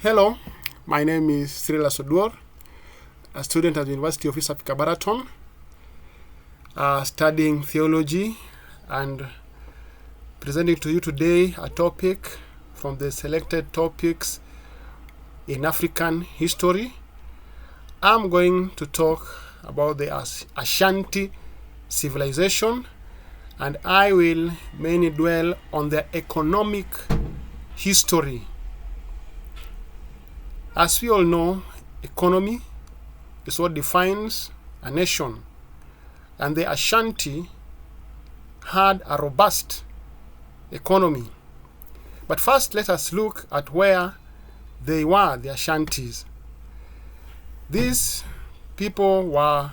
Hello, my name is Cyril Asodwar, a student at the University of East Africa Baraton, studying theology and presenting to you today a topic from the selected topics in African history. I'm going to talk about the Ashanti civilization, and I will mainly dwell on their economic history. As we all know, economy is what defines a nation, and the Ashanti had a robust economy. But first, let us look at where they were, the Ashantis. These people were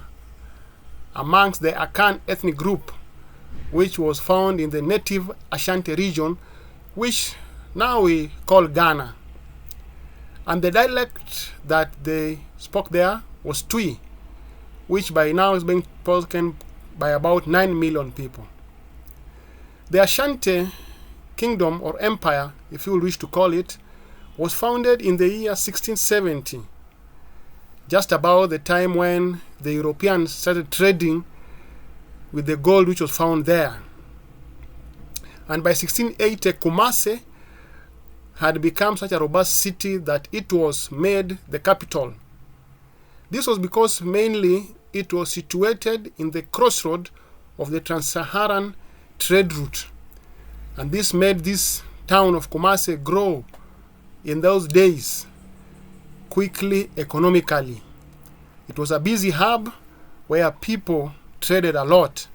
amongst the Akan ethnic group, which was found in the native Ashanti region, which now we call Ghana. And the dialect that they spoke there was Twi, which by now is being spoken by about 9 million people. The Ashanti kingdom or empire, if you wish to call it, was founded in the year 1670, just about the time when the Europeans started trading with the gold which was found there. And by 1680, Kumasi had become such a robust city that it was made the capital. This was because mainly it was situated in the crossroad of the Trans-Saharan trade route. And this made this town of Kumasi grow in those days quickly economically. It was a busy hub where people traded a lot.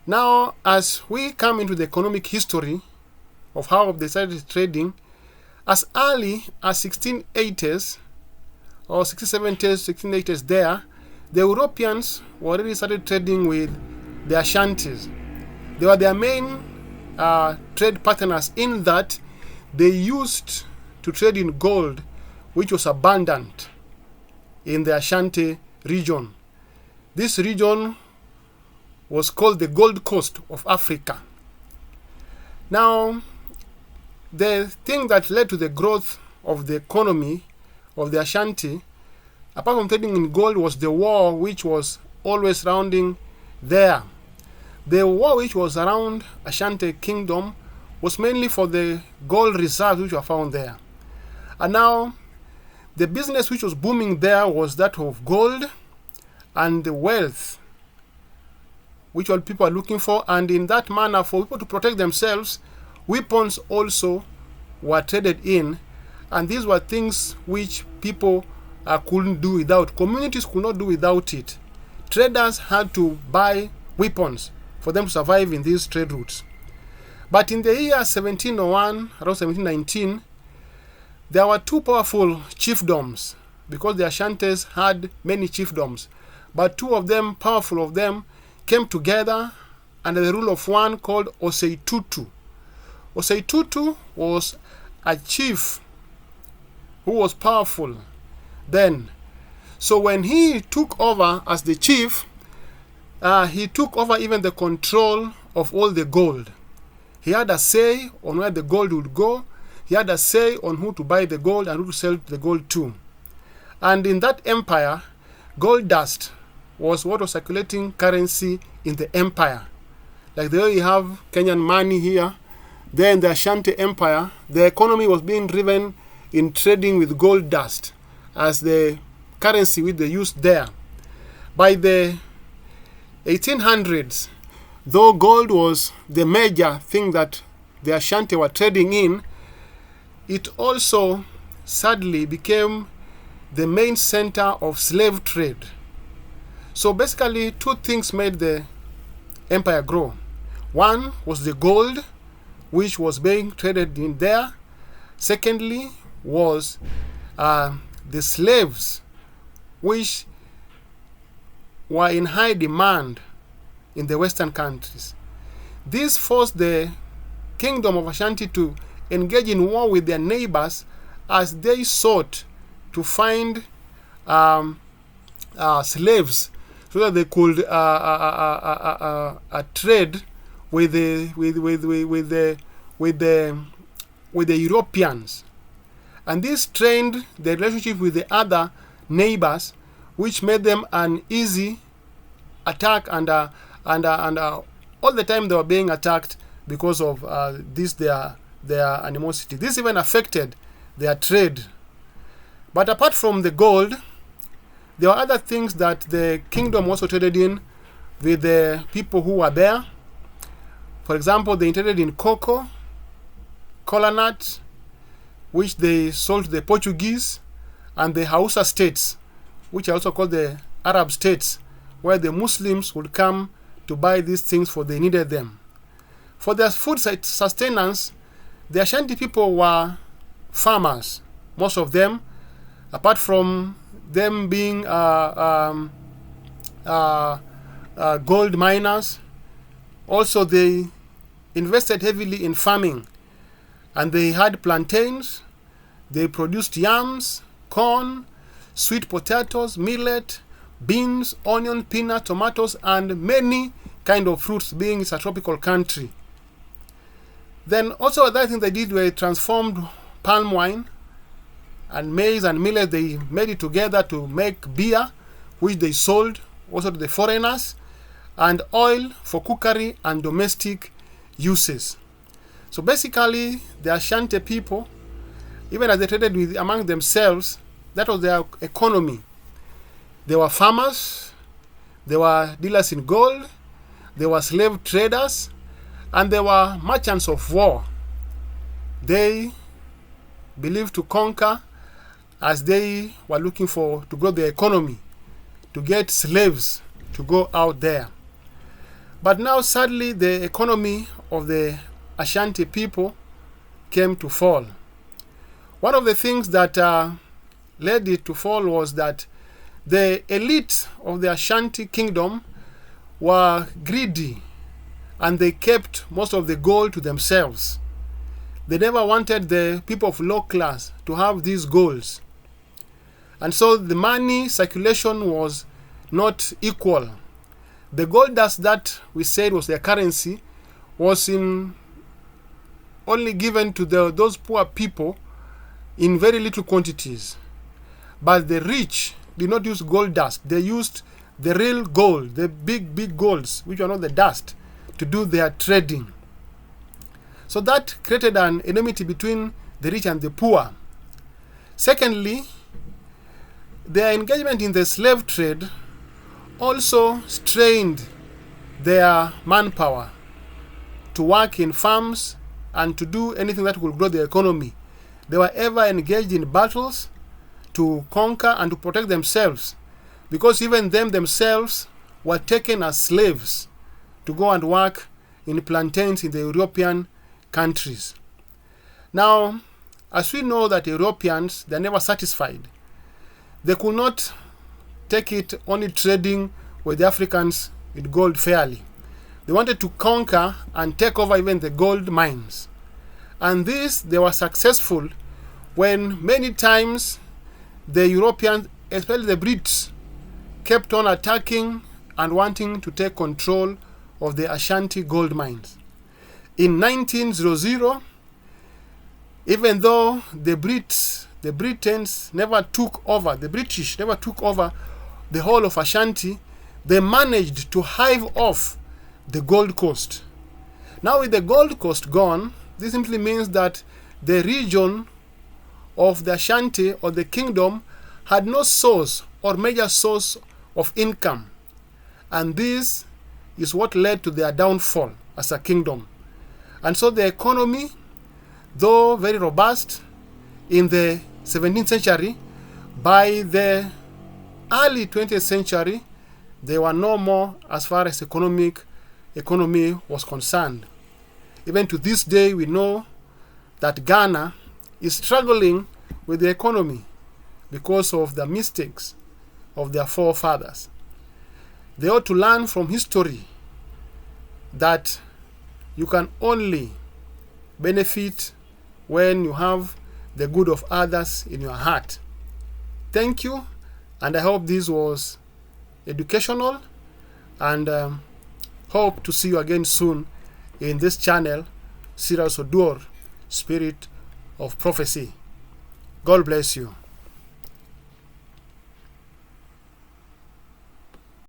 Now, as we come into the economic history of how they started trading, as early as 1680s or 1670s, 1680s there, the Europeans already started trading with the Ashantis. They were their main trade partners in that they used to trade in gold, which was abundant in the Ashanti region. This region was called the Gold Coast of Africa. Now, the thing that led to the growth of the economy of the Ashanti, apart from trading in gold, was the war which was always surrounding there. The war which was around Ashanti kingdom was mainly for the gold reserves which were found there. And now, the business which was booming there was that of gold and the wealth which all people are looking for. And in that manner, for people to protect themselves, weapons also were traded in, and these were things which people couldn't do without. Communities could not do without it. Traders had to buy weapons for them to survive in these trade routes. But in the year 1701, around 1719, there were two powerful chiefdoms, because the Ashantis had many chiefdoms. But two of them, powerful of them, came together under the rule of one called Oseitutu. Oseitutu was a chief who was powerful then. So when he took over as the chief, he took over even the control of all the gold. He had a say on where the gold would go. He had a say on who to buy the gold and who to sell the gold to. And in that empire, gold dust was what was circulating currency in the empire. Like the way you have Kenyan money here, then the Ashanti Empire, the economy was being driven in trading with gold dust as the currency which they used there. By the 1800s, though gold was the major thing that the Ashanti were trading in, it also sadly became the main center of slave trade. So basically, two things made the empire grow. One was the gold, which was being traded in there. Secondly was the slaves, which were in high demand in the Western countries. This forced the kingdom of Ashanti to engage in war with their neighbors as they sought to find slaves so that they could trade with the Europeans. And this strained the relationship with the other neighbors, which made them an easy attack, and all the time they were being attacked because of their animosity. This even affected their trade. But apart from the gold, there were other things that the kingdom also traded in with the people who were there. For example, they traded in cocoa, cola nut, which they sold to the Portuguese, and the Hausa states, which are also called the Arab states, where the Muslims would come to buy these things for they needed them. For their food sustenance, the Ashanti people were farmers, most of them, apart from them being gold miners. Also, they invested heavily in farming, and they had plantains. They produced yams, corn, sweet potatoes, millet, beans, onion, peanut, tomatoes, and many kind of fruits, being it's a tropical country. Then also another thing they did were transformed palm wine and maize and millet. They made it together to make beer, which they sold also to the foreigners, and oil for cookery and domestic uses. So basically, the Ashanti people, even as they traded with among themselves, that was their economy. They were farmers, they were dealers in gold, they were slave traders, and they were merchants of war. They believed to conquer as they were looking to grow their economy, to get slaves to go out there. But now, sadly, the economy of the Ashanti people came to fall. One of the things that led it to fall was that the elite of the Ashanti kingdom were greedy, and they kept most of the gold to themselves. They never wanted the people of low class to have these golds. And so the money circulation was not equal. The gold dust that we said was their currency was only given to those poor people in very little quantities. But the rich did not use gold dust. They used the real gold, the big golds, which are not the dust, to do their trading. So that created an enmity between the rich and the poor. Secondly, their engagement in the slave trade also strained their manpower to work in farms and to do anything that would grow the economy. They were ever engaged in battles to conquer and to protect themselves, because even them themselves were taken as slaves to go and work in plantains in the European countries. Now, as we know that Europeans, they're never satisfied. They could not take it only trading with the Africans with gold fairly. They wanted to conquer and take over even the gold mines. And this, they were successful when many times the Europeans, especially the Brits, kept on attacking and wanting to take control of the Ashanti gold mines. In 1900, even though the British never took over the whole of Ashanti, they managed to hive off the Gold Coast. Now, with the Gold Coast gone, this simply means that the region of the Ashanti or the kingdom had no source or major source of income. And this is what led to their downfall as a kingdom. And so the economy, though very robust in the 17th century, by the early 20th century, they were no more as far as economy was concerned. Even to this day, we know that Ghana is struggling with the economy because of the mistakes of their forefathers. They ought to learn from history that you can only benefit when you have the good of others in your heart. Thank you, and I hope this was educational, and hope to see you again soon in this channel, Cyrus Oduor, Spirit of Prophecy. God bless you.